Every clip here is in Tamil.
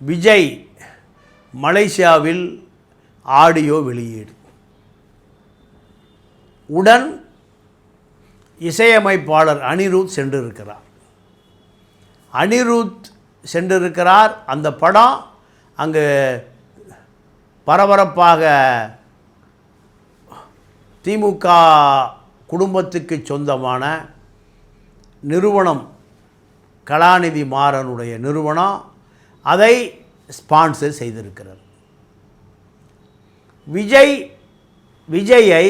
விஜய் மலேசியாவில் ஆடியோ வெளியீடு. உடன் இசையமைப்பாளர் அனிருத் சென்றிருக்கிறார். அந்த படம் அங்கு பரபரப்பாக திமுக குடும்பத்துக்கு சொந்தமான நிறுவனம், கலாநிதி மாறனுடைய நிறுவனம் அதை ஸ்பான்சர் செய்திருக்கிறது. விஜயை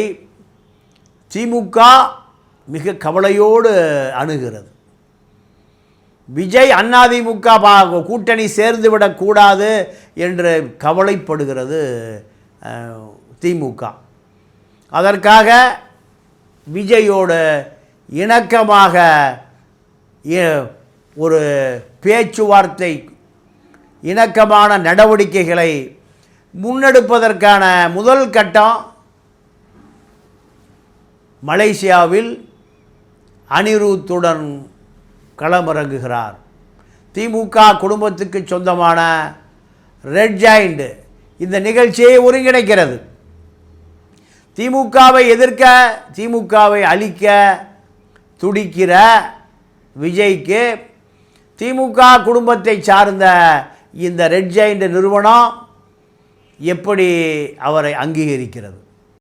திமுக மிக கவலையோடு அணுகிறது. விஜய் அதிமுக கூட்டணி சேர்ந்துவிடக்கூடாது என்று கவலைப்படுகிறது திமுக. அதற்காக விஜயோடு இணக்கமாக ஒரு பேச்சுவார்த்தை, இணக்கமான நடவடிக்கைகளை முன்னெடுப்பதற்கான முதல் கட்டம் மலேசியாவில் அனிருத்துடன் களமிறங்குகிறார். திமுக குடும்பத்துக்கு சொந்தமான ரெட் ஜாயிண்ட் இந்த நிகழ்ச்சியை ஒருங்கிணைக்கிறது. திமுகவை எதிர்க்க, திமுகவை அழிக்க துடிக்கிற விஜய்க்கு திமுக குடும்பத்தை சார்ந்த இந்த ரெட் ஜாயிண்ட் நிறுவனம் எப்படி அவரை அங்கீகரிக்கிறது?